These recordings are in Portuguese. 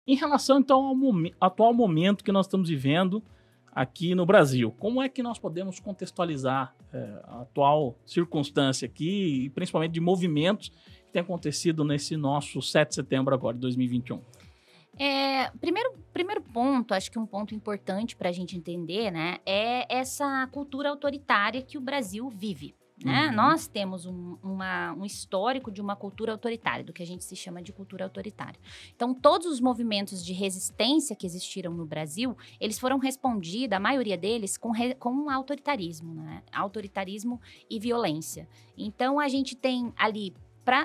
Em relação, então, ao atual momento que nós estamos vivendo aqui no Brasil, como é que nós podemos contextualizar a atual circunstância aqui, e principalmente de movimentos que têm acontecido nesse nosso 7 de setembro agora, de 2021? Primeiro ponto, acho que um ponto importante para a gente entender, né, é essa cultura autoritária que o Brasil vive. Né? Nós temos um histórico de uma cultura autoritária, do que a gente se chama de cultura autoritária. Então, todos os movimentos de resistência que existiram no Brasil, eles foram respondidos, a maioria deles, com autoritarismo, né? Autoritarismo e violência. Então, a gente tem ali,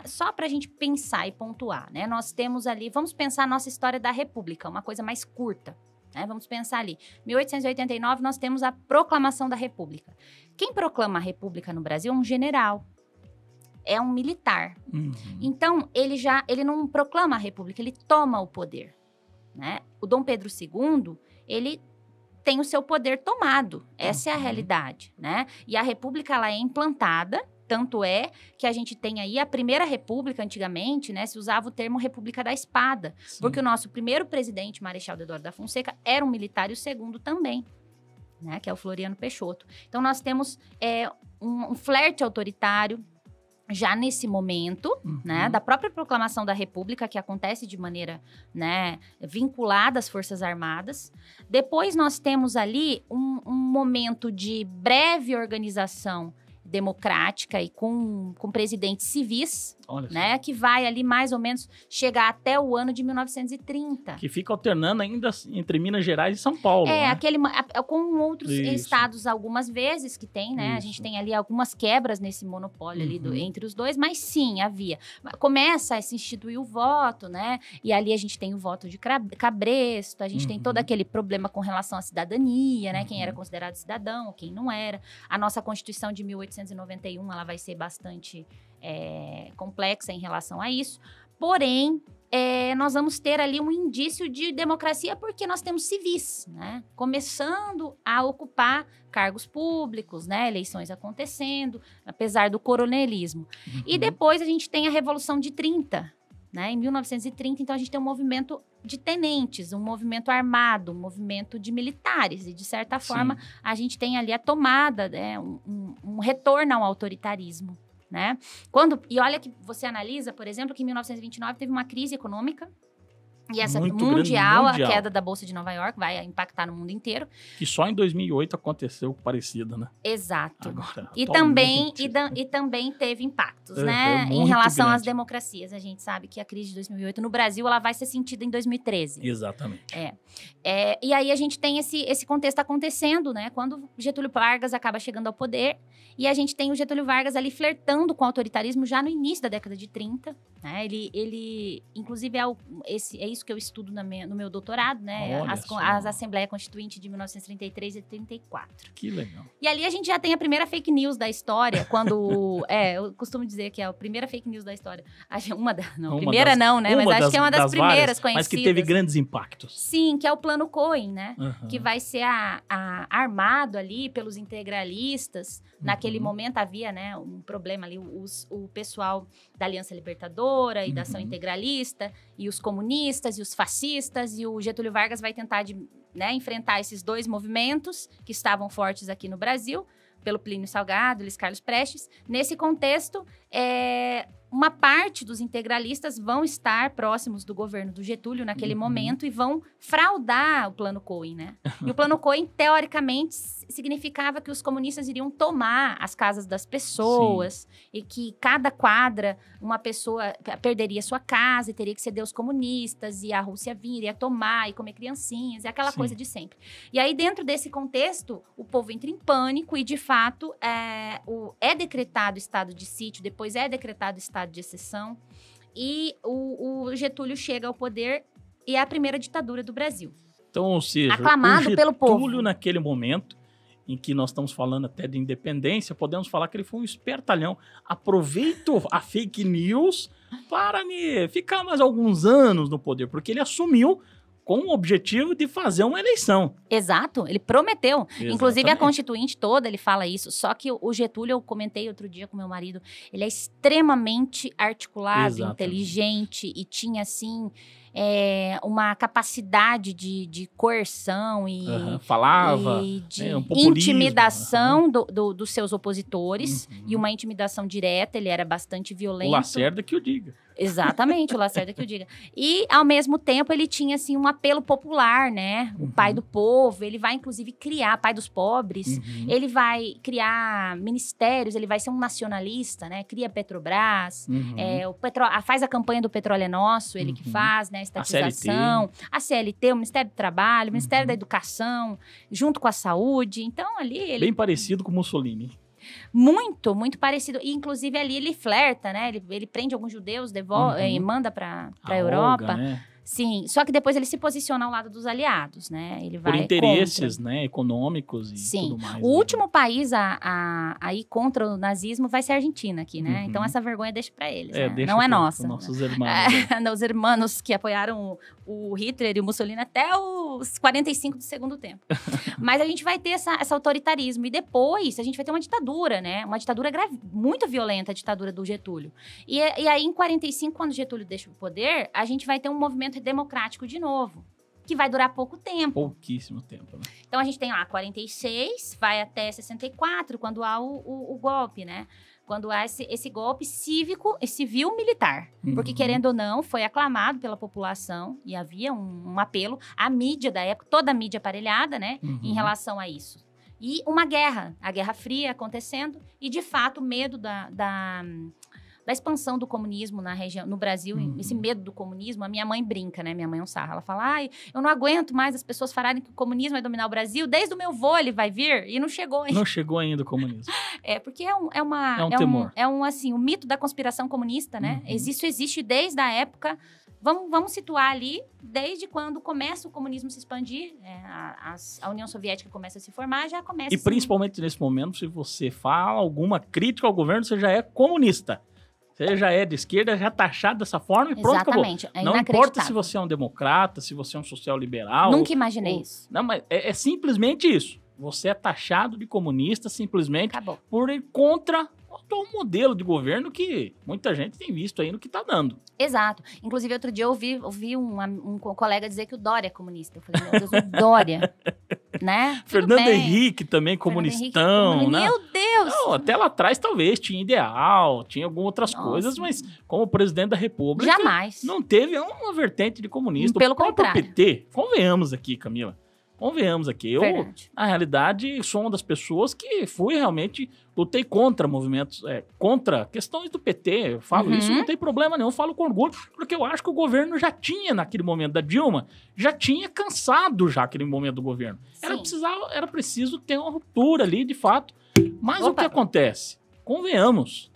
só para a gente pensar e pontuar, né? Nós temos ali, vamos pensar a nossa história da República, uma coisa mais curta. Vamos pensar ali, 1889 nós temos a proclamação da República. Quem proclama a República no Brasil é um general, é um militar. Então, ele não proclama a República, ele toma o poder. Né? O Dom Pedro II, ele tem o seu poder tomado, essa é a realidade. Né? E a República ela é implantada. Tanto é que a gente tem aí a primeira república, antigamente, né, se usava o termo República da Espada. Sim. Porque o nosso primeiro presidente, Marechal Deodoro da Fonseca, era um militar e o segundo também, né, que é o Floriano Peixoto. Então, nós temos um flerte autoritário já nesse momento, né, da própria proclamação da República, que acontece de maneira, né, vinculada às Forças Armadas. Depois, nós temos ali um momento de breve organização democrática e com presidentes civis, né, que vai ali mais ou menos chegar até o ano de 1930. Que fica alternando ainda entre Minas Gerais e São Paulo. Né? Com outros estados algumas vezes que tem, né? Isso. A gente tem ali algumas quebras nesse monopólio ali entre os dois, mas sim, havia. Começa a se instituir o voto, né? E ali a gente tem o voto de cabresto, a gente tem todo aquele problema com relação à cidadania, né? Quem era considerado cidadão, quem não era. A nossa Constituição de 1891, ela vai ser bastante complexa em relação a isso. Porém, nós vamos ter ali um indício de democracia porque nós temos civis, né? Começando a ocupar cargos públicos, né? Eleições acontecendo, apesar do coronelismo. E depois a gente tem a Revolução de 30, né? Em 1930, então a gente tem um movimento de tenentes, um movimento armado, um movimento de militares. E, de certa forma, a gente tem ali a tomada, né? um retorno ao autoritarismo. Né? E olha que você analisa, por exemplo, que em 1929 teve uma crise econômica, e essa mundial, a queda da Bolsa de Nova York vai impactar no mundo inteiro. Que só em 2008 aconteceu parecido, né? Exato. Agora, e também teve impactos, né? Em relação às democracias. A gente sabe que a crise de 2008 no Brasil, ela vai ser sentida em 2013. Exatamente. E aí a gente tem esse contexto acontecendo, né? Quando Getúlio Vargas acaba chegando ao poder, e a gente tem o Getúlio Vargas ali flertando com o autoritarismo já no início da década de 30, né? Ele inclusive, é isso que eu estudo no meu doutorado, né? As Assembleia Constituinte de 1933 e 34. Que legal. E ali a gente já tem a primeira fake news da história, quando... eu costumo dizer que é a primeira fake news da história. Mas acho que é uma das primeiras várias, conhecidas. Mas que teve grandes impactos. Sim, que é o Plano Cohen, né? Que vai ser armado ali pelos integralistas. Naquele momento havia, né, um problema ali, o pessoal da Aliança Libertadora e da Ação Integralista, e os comunistas, e os fascistas, e o Getúlio Vargas vai tentar enfrentar esses dois movimentos que estavam fortes aqui no Brasil, pelo Plínio Salgado, Luiz Carlos Prestes. Nesse contexto, uma parte dos integralistas vão estar próximos do governo do Getúlio naquele momento e vão fraudar o Plano Cohen, né? E o Plano Cohen, teoricamente, significava que os comunistas iriam tomar as casas das pessoas e que cada quadra, uma pessoa perderia sua casa e teria que ceder aos comunistas, e a Rússia iria tomar e comer criancinhas, e aquela coisa de sempre. E aí, dentro desse contexto, o povo entra em pânico e, de fato, é decretado estado de sítio, depois é decretado estado de exceção, e o Getúlio chega ao poder e é a primeira ditadura do Brasil. Então, ou seja, aclamado pelo povo. Getúlio, naquele momento em que nós estamos falando até de independência, podemos falar que ele foi um espertalhão. Aproveitou a fake news para ficar mais alguns anos no poder, porque ele assumiu com o objetivo de fazer uma eleição. Exato, ele prometeu. Exatamente. Inclusive, a Constituinte toda, ele fala isso. Só que o Getúlio, eu comentei outro dia com meu marido, ele é extremamente articulado, inteligente, e tinha, assim, uma capacidade de coerção e, falava, e de um populismo, intimidação dos seus opositores, e uma intimidação direta, ele era bastante violento. O Lacerda que o diga. Exatamente, o Lacerda que o diga. E, ao mesmo tempo, ele tinha, assim, um apelo popular, né? O pai do povo, ele vai, inclusive, criar, pai dos pobres, ele vai criar ministérios, ele vai ser um nacionalista, né? Cria Petrobras, faz a campanha do Petróleo é Nosso, ele que faz, né? A estatização, a CLT, o Ministério do Trabalho, o Ministério da Educação, junto com a Saúde. Então, ali... ele bem parecido com Mussolini. Muito, muito parecido. E, inclusive, ali ele flerta, né? Ele prende alguns judeus, e manda para a Europa. Olga, né? Sim, só que depois ele se posiciona ao lado dos aliados, né? Ele vai por interesses, contra. né, econômicos e Sim. tudo mais. O último país a ir contra o nazismo vai ser a Argentina aqui, né? Então essa vergonha deixa para eles, né? Deixa não é nossa. Nossos irmãos. Os irmãos que apoiaram o Hitler e o Mussolini até os 45 do segundo tempo. Mas a gente vai ter esse autoritarismo. E depois a gente vai ter uma ditadura, né? Uma ditadura muito violenta, a ditadura do Getúlio. E aí, em 45, quando Getúlio deixa o poder, a gente vai ter um movimento democrático de novo, que vai durar pouco tempo. Pouquíssimo tempo, né? Então, a gente tem lá 46, vai até 64, quando há o golpe, né? Quando há esse golpe civil-militar. Porque, querendo ou não, foi aclamado pela população e havia um apelo. A mídia da época, toda a mídia aparelhada, né? Em relação a isso. E uma guerra, a Guerra Fria acontecendo e, de fato, o medo da expansão do comunismo na região, no Brasil, esse medo do comunismo. A minha mãe brinca, né? Minha mãe é um sarro. Ela fala, eu não aguento mais as pessoas falarem que o comunismo vai dominar o Brasil. Desde o meu vô ele vai vir e não chegou ainda. Não chegou ainda o comunismo. Porque é um temor. Assim, o mito da conspiração comunista, né? Existe desde a época... Vamos situar ali, desde quando começa o comunismo a se expandir, a União Soviética começa a se formar, já começa... E principalmente nesse momento, se você fala alguma crítica ao governo, você já é comunista. Você já é de esquerda, já taxado dessa forma e pronto, Exatamente. acabou. Não importa se você é um democrata, se você é um social-liberal. Nunca imaginei isso. Não, mas é simplesmente isso. Você é taxado de comunista simplesmente por ir contra o modelo de governo que muita gente tem visto aí no que tá dando. Exato. Inclusive, outro dia eu ouvi um colega dizer que o Dória é comunista. Eu falei, meu Deus, o Dória, né? Fernando Henrique também, comunistão, né? Meu Deus! Não, até lá atrás talvez tinha ideal, tinha algumas outras coisas, mas como presidente da República... Jamais. Não teve uma vertente de comunista. Pelo o próprio contrário. PT, convenhamos aqui, Camila. Convenhamos aqui. Verdade. Na realidade, sou uma das pessoas que lutei contra movimentos, contra questões do PT. Eu falo isso, não tem problema nenhum, eu falo com orgulho, porque eu acho que o governo já tinha, naquele momento da Dilma, já tinha cansado já aquele momento do governo. Era preciso ter uma ruptura ali, de fato. Mas o que acontece? Convenhamos,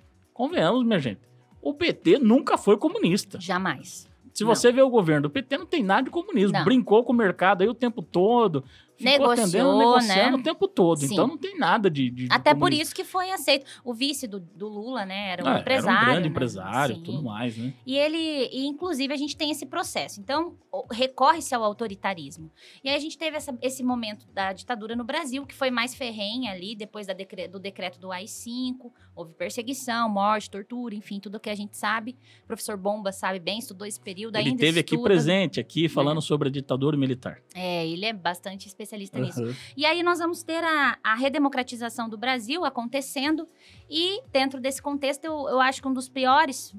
minha gente. O PT nunca foi comunista. Jamais. Se você vê o governo do PT, não tem nada de comunismo. Não. Brincou com o mercado aí o tempo todo. Ficou negociando né? o tempo todo. Sim. Então, não tem nada de Até por comunismo. isso que foi aceito. O vice do Lula, né? Era um empresário. Era um grande né? empresário, Sim. tudo mais, né? E inclusive, a gente tem esse processo. Então, recorre-se ao autoritarismo. E aí, a gente teve esse momento da ditadura no Brasil, que foi mais ferrenha ali, depois do decreto do AI-5. Houve perseguição, morte, tortura, enfim, tudo que a gente sabe. O professor Bomba sabe bem, estudou esse período, Ele ainda esteve aqui presente, falando sobre a ditadura militar. Ele é bastante especialista nisso. E aí nós vamos ter a redemocratização do Brasil acontecendo e dentro desse contexto eu acho que um dos piores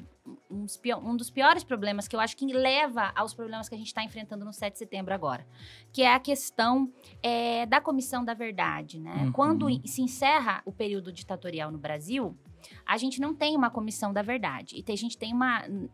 problemas que eu acho que leva aos problemas que a gente está enfrentando no 7 de setembro agora, que é a questão da Comissão da Verdade, né? Quando se encerra o período ditatorial no Brasil, a gente não tem uma Comissão da Verdade. E a gente tem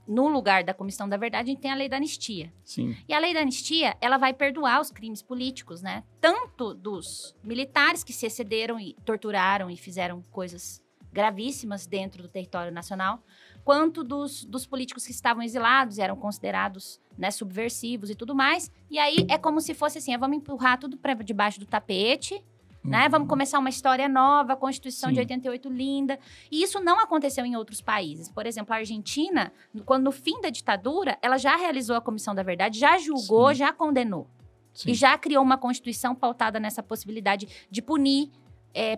no lugar da Comissão da Verdade, a gente tem a Lei da Anistia. Sim. E a Lei da Anistia, ela vai perdoar os crimes políticos, né? Tanto dos militares que se excederam e torturaram e fizeram coisas gravíssimas dentro do território nacional, quanto dos políticos que estavam exilados e eram considerados, né, subversivos e tudo mais. E aí é como se fosse assim, vamos empurrar tudo para debaixo do tapete, né? Vamos começar uma história nova, a Constituição de 88 linda. E isso não aconteceu em outros países. Por exemplo, a Argentina, quando no fim da ditadura, ela já realizou a Comissão da Verdade, já julgou, já condenou. E já criou uma Constituição pautada nessa possibilidade de punir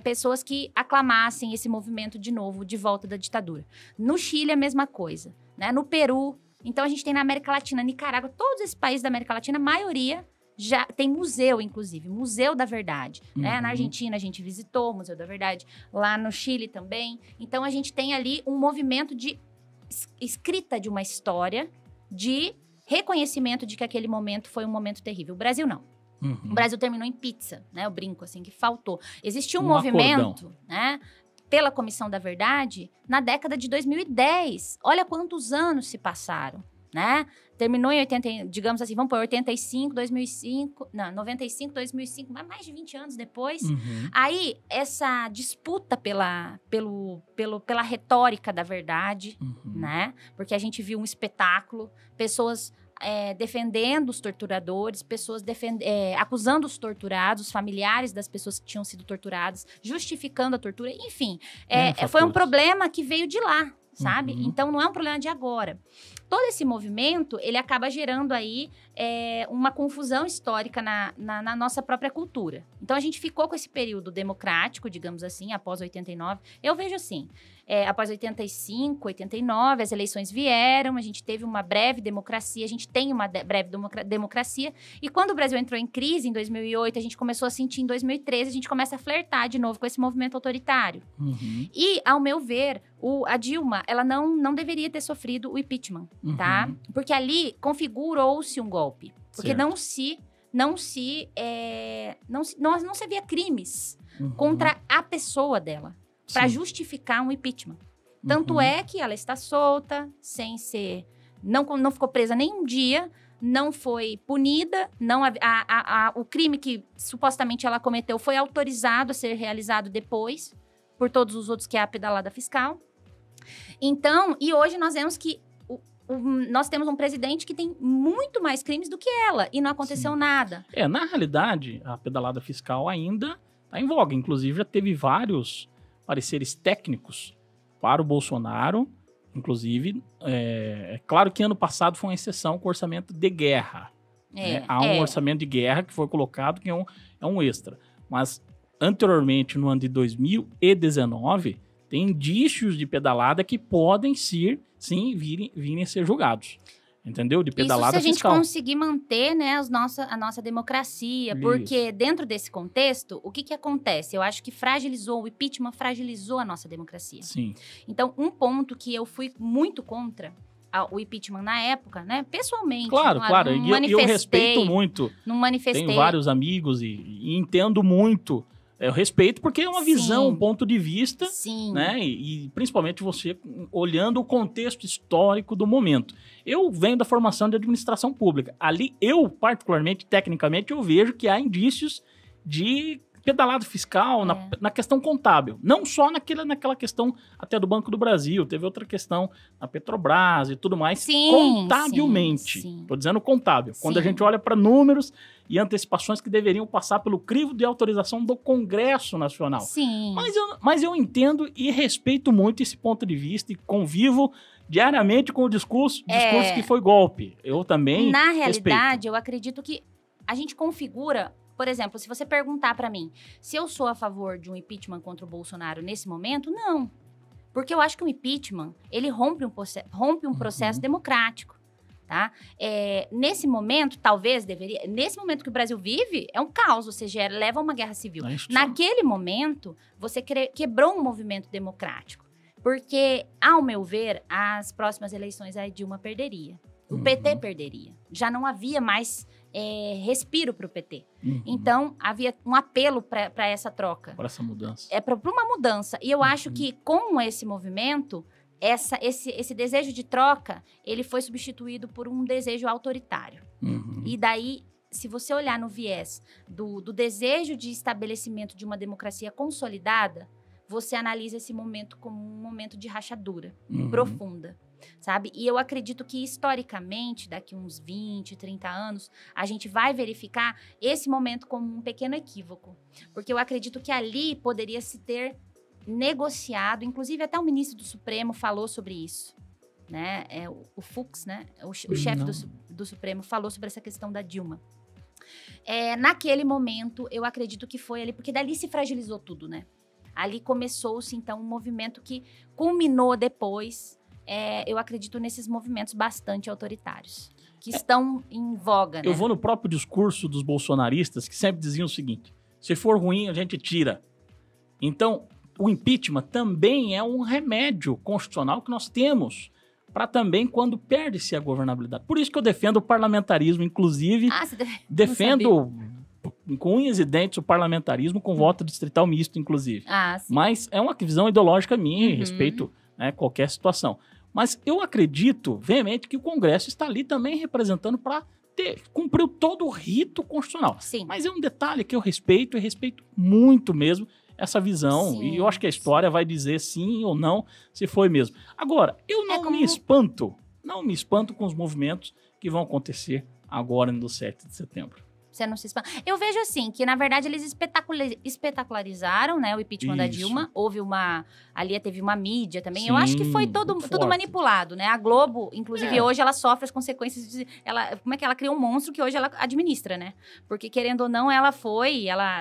pessoas que aclamassem esse movimento de novo, de volta da ditadura. No Chile, a mesma coisa, né? No Peru, Então, a gente tem na América Latina, Nicarágua, todos esses países da América Latina, a maioria já tem museu, inclusive, Museu da Verdade. Né? Na Argentina, a gente visitou o Museu da Verdade, lá no Chile também. Então, a gente tem ali um movimento de escrita de uma história, de reconhecimento de que aquele momento foi um momento terrível. O Brasil não. O Brasil terminou em pizza, né? Eu brinco assim, que faltou. Existia um movimento, né? Pela Comissão da Verdade, na década de 2010. Olha quantos anos se passaram, né? Terminou em 80, digamos assim, vamos por 85, 2005, não, 95, 2005, mas mais de 20 anos depois. Aí, essa disputa pela retórica da verdade, né? Porque a gente viu um espetáculo, pessoas defendendo os torturadores, pessoas acusando os torturados, os familiares das pessoas que tinham sido torturadas, justificando a tortura, enfim. Foi um problema que veio de lá, sabe? Então, não é um problema de agora. Todo esse movimento, ele acaba gerando aí uma confusão histórica na nossa própria cultura. Então, a gente ficou com esse período democrático, digamos assim, após 89. Eu vejo assim, após 85, 89, as eleições vieram, a gente teve uma breve democracia, a gente tem uma breve democracia. E quando o Brasil entrou em crise, em 2008, a gente começou a sentir em 2013, a gente começa a flertar de novo com esse movimento autoritário. E, ao meu ver, a Dilma, ela não deveria ter sofrido o impeachment, tá? Porque ali configurou-se um golpe. Porque não se havia crimes contra a pessoa dela para justificar um impeachment. Tanto é que ela está solta, sem ser... Não ficou presa nem um dia, não foi punida, o crime que supostamente ela cometeu foi autorizado a ser realizado depois, por todos os outros, que é a pedalada fiscal. Então, e hoje nós vemos que nós temos um presidente que tem muito mais crimes do que ela, e não aconteceu nada. Na realidade, a pedalada fiscal ainda está em voga. Inclusive, já teve vários pareceres técnicos para o Bolsonaro. Inclusive, é claro que ano passado foi uma exceção com o orçamento de guerra. Há um orçamento de guerra que foi colocado, que é um extra. Mas, anteriormente, no ano de 2019... tem indícios de pedalada que podem sim virem a ser julgados. Entendeu? De pedalada fiscal. Isso se a gente conseguir manter, né, a nossa democracia. Isso. Porque dentro desse contexto, o que acontece? Eu acho que o impeachment fragilizou a nossa democracia. Sim. Então, um ponto que eu fui muito contra o impeachment na época, né, pessoalmente. Claro. E eu respeito muito. Não manifestei. Tenho vários amigos e entendo muito. Eu respeito porque é uma visão, um ponto de vista, né? E principalmente você olhando o contexto histórico do momento. Eu venho da formação de administração pública. Ali, particularmente, tecnicamente, eu vejo que há indícios de pedalada fiscal na questão contábil. Não só naquela questão até do Banco do Brasil, teve outra questão na Petrobras e tudo mais, contabilmente. Estou dizendo contábil. Quando a gente olha para números e antecipações que deveriam passar pelo crivo de autorização do Congresso Nacional. Sim. Mas eu entendo e respeito muito esse ponto de vista e convivo diariamente com o discurso que foi golpe. Eu também Na realidade, respeito. eu acredito que a gente configura... Por exemplo, se você perguntar para mim se eu sou a favor de um impeachment contra o Bolsonaro nesse momento, não. Porque eu acho que o impeachment, ele rompe um processo democrático, tá? Nesse momento, talvez deveria... Nesse momento que o Brasil vive, é um caos, você leva a uma guerra civil. Naquele momento, você quebrou um movimento democrático. Porque, ao meu ver, as próximas eleições a Dilma perderia. O PT perderia. Já não havia mais respiro para o PT. Então, havia um apelo para essa troca. Para essa mudança. Para uma mudança. E eu acho que, com esse movimento, esse desejo de troca, ele foi substituído por um desejo autoritário. E daí, se você olhar no viés do desejo de estabelecimento de uma democracia consolidada, você analisa esse momento como um momento de rachadura profunda. Sabe? E eu acredito que, historicamente, daqui uns 20, 30 anos, a gente vai verificar esse momento como um pequeno equívoco. Porque eu acredito que ali poderia se ter negociado, inclusive até o ministro do Supremo falou sobre isso, né? O Fux, né? O chefe do Supremo falou sobre essa questão da Dilma. Naquele momento, eu acredito que foi ali, porque dali se fragilizou tudo, né? Ali começou-se, então, um movimento que culminou depois eu acredito nesses movimentos bastante autoritários, que estão em voga, né? Eu vou no próprio discurso dos bolsonaristas, que sempre diziam o seguinte: se for ruim, a gente tira. Então, o impeachment também é um remédio constitucional que nós temos para também quando perde-se a governabilidade. Por isso que eu defendo o parlamentarismo, inclusive, defendo com unhas e dentes o parlamentarismo com voto distrital misto, inclusive. Sim. Mas é uma visão ideológica minha, respeito, né, qualquer situação. Mas eu acredito veemente que o Congresso está ali também representando para cumprir todo o rito constitucional. Sim. Mas é um detalhe que eu respeito, e respeito muito mesmo essa visão. Sim, e eu acho que a história vai dizer sim ou não, se foi mesmo. Agora, eu não me espanto com os movimentos que vão acontecer agora no 7 de setembro. Você não se espanta. Eu vejo assim, que na verdade eles espetacularizaram, né, o impeachment da Dilma. Houve ali teve uma mídia também. Sim, eu acho que foi tudo manipulado, né? A Globo, inclusive, hoje ela sofre as consequências de... como é que ela cria um monstro que hoje ela administra, né? Porque, querendo ou não, ela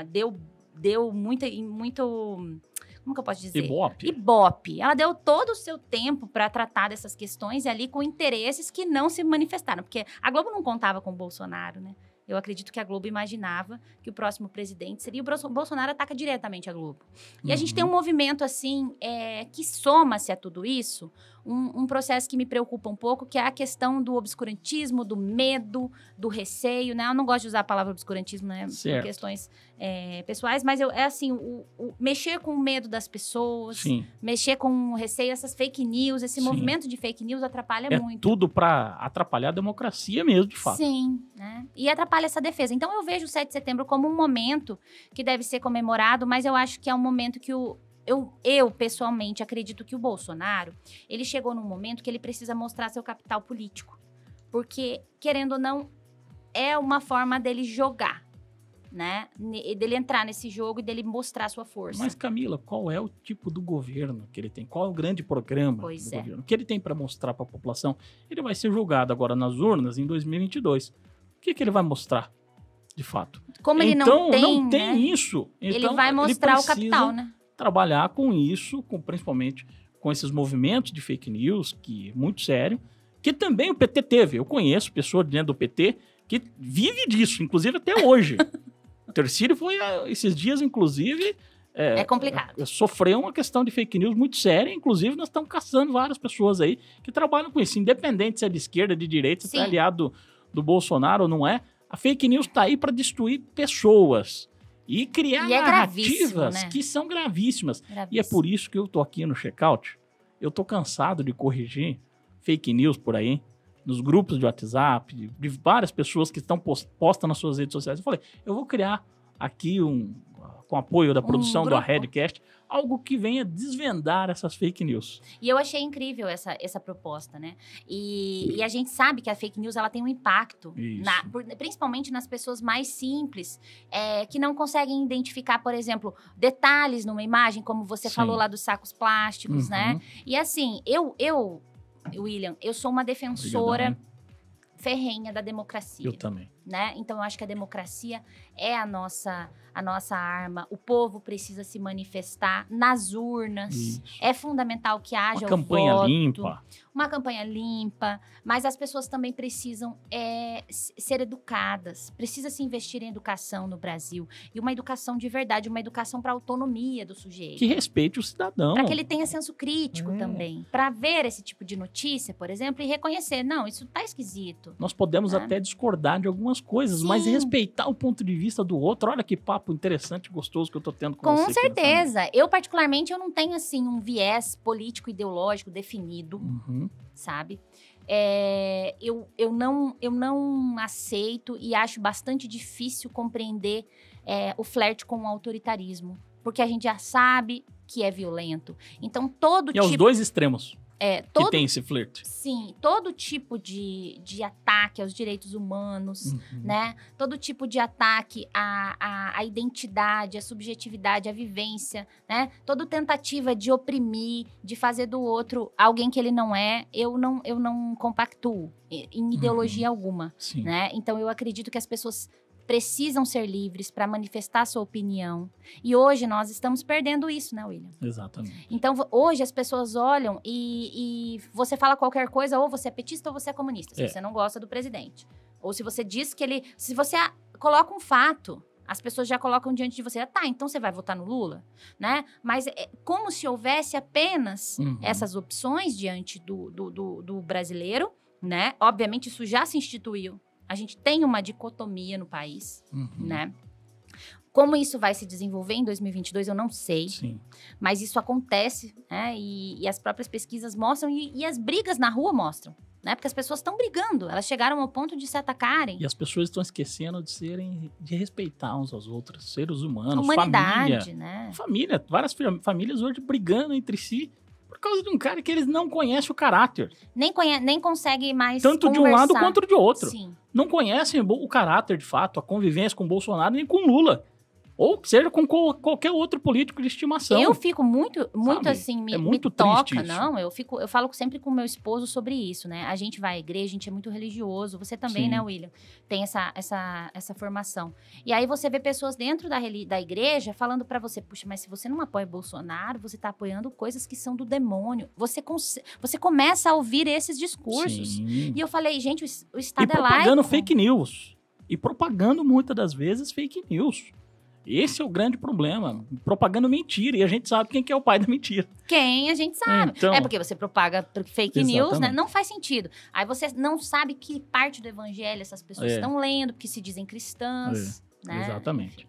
deu muito... Como que eu posso dizer? Ibope. Ela deu todo o seu tempo para tratar dessas questões e ali com interesses que não se manifestaram. Porque a Globo não contava com o Bolsonaro, né? Eu acredito que a Globo imaginava que o próximo presidente seria o Bolsonaro. Ataca diretamente a Globo. E a gente tem um movimento, assim, que soma-se a tudo isso, um processo que me preocupa um pouco, que é a questão do obscurantismo, do medo, do receio, né? Eu não gosto de usar a palavra obscurantismo, né? Por questões pessoais, mas mexer com o medo das pessoas, mexer com o receio, essas fake news, esse movimento de fake news atrapalha muito. É tudo para atrapalhar a democracia mesmo, de fato. Sim, né? E atrapalha essa defesa. Então, eu vejo o 7 de setembro como um momento que deve ser comemorado, mas eu acho que é um momento que eu, pessoalmente, acredito que o Bolsonaro, ele chegou num momento que ele precisa mostrar seu capital político. Porque, querendo ou não, é uma forma dele jogar, né? Dele entrar nesse jogo e dele mostrar sua força. Mas, Camila, qual é o tipo do governo que ele tem? Qual é o grande programa do governo? O que ele tem para mostrar para a população? Ele vai ser julgado agora nas urnas em 2022. O que ele vai mostrar, de fato? Como ele não tem, né? Isso. Então, ele vai mostrar o capital, né? Trabalhar com isso, principalmente com esses movimentos de fake news, que é muito sério, que também o PT teve. Eu conheço pessoas dentro do PT que vive disso, inclusive até hoje. O Tercílio foi, esses dias, inclusive... É complicado. Sofreu uma questão de fake news muito séria, inclusive nós estamos caçando várias pessoas aí que trabalham com isso, independente se é de esquerda, de direita, se é aliado do Bolsonaro ou não é. A fake news está aí para destruir pessoas. E criar narrativas que são gravíssimas. E é por isso que eu tô aqui no Checkout. Eu tô cansado de corrigir fake news por aí, nos grupos de WhatsApp, de várias pessoas que estão postas nas suas redes sociais. Eu falei, eu vou criar aqui com apoio da produção do Redcast, algo que venha desvendar essas fake news. E eu achei incrível essa proposta, né? E a gente sabe que a fake news ela tem um impacto, principalmente nas pessoas mais simples, que não conseguem identificar, por exemplo, detalhes numa imagem, como você falou lá dos sacos plásticos, né? E assim, William, eu sou uma defensora ferrenha da democracia. Eu também. Né? Então, eu acho que a democracia é a nossa arma. O povo precisa se manifestar nas urnas. Isso. É fundamental que haja uma campanha limpa. Uma campanha limpa. Mas as pessoas também precisam ser educadas. Precisa se investir em educação no Brasil. E uma educação de verdade, uma educação para a autonomia do sujeito. Que respeite o cidadão. Para que ele tenha senso crítico também. Para ver esse tipo de notícia, por exemplo, e reconhecer, não, isso tá esquisito. Nós podemos até discordar de algumas coisas, mas respeitar o ponto de vista do outro. Olha que papo interessante e gostoso que eu tô tendo com você. Com certeza. Eu, particularmente, eu não tenho, assim, um viés político-ideológico definido, sabe? Eu não aceito e acho bastante difícil compreender o flerte com o autoritarismo, porque a gente já sabe que é violento. Então, e aos dois extremos. Que tem esse flerte. Sim, todo tipo de ataque aos direitos humanos, né? Todo tipo de ataque à identidade, à subjetividade, à vivência, né? Toda tentativa de oprimir, de fazer do outro alguém que ele não é, eu não compactuo em ideologia alguma, né? Então, eu acredito que as pessoas precisam ser livres para manifestar sua opinião. E hoje nós estamos perdendo isso, né, William? Exatamente. Então, hoje as pessoas olham e você fala qualquer coisa, ou você é petista ou você é comunista, se você não gosta do presidente. Ou se você diz que ele... Se você coloca um fato, as pessoas já colocam diante de você, tá, então você vai votar no Lula, né? Mas é como se houvesse apenas essas opções diante do brasileiro, né? Obviamente, isso já se instituiu. A gente tem uma dicotomia no país, né? Como isso vai se desenvolver em 2022, eu não sei. Sim. Mas isso acontece, né? E as próprias pesquisas mostram, e as brigas na rua mostram, né? Porque as pessoas estão brigando, elas chegaram ao ponto de se atacarem. E as pessoas estão esquecendo de respeitar uns aos outros, seres humanos, humanidade, família, né? Família, várias famílias hoje brigando entre si por causa de um cara que eles não conhecem o caráter. Nem consegue mais tanto conversar. De um lado quanto de outro. Sim. Não conhecem o caráter, de fato, a convivência com o Bolsonaro nem com Lula. Ou seja, com qualquer outro político de estimação. Eu fico muito assim, me toca, isso. não? Eu falo sempre com meu esposo sobre isso, né? A gente vai à igreja, a gente é muito religioso. Você também, Sim. né, William? Tem essa formação. E aí você vê pessoas dentro da igreja falando pra você, puxa, mas se você não apoia Bolsonaro, você tá apoiando coisas que são do demônio. Você começa a ouvir esses discursos. Sim. E eu falei, gente, o Estado é laico. E propagando fake news. E propagando muitas das vezes fake news. Esse é o grande problema. Propagando mentira. E a gente sabe quem que é o pai da mentira. Quem a gente sabe. Então, é porque você propaga fake news, né? exatamente. Não faz sentido. Aí você não sabe que parte do evangelho essas pessoas estão lendo, porque se dizem cristãs, né? Exatamente.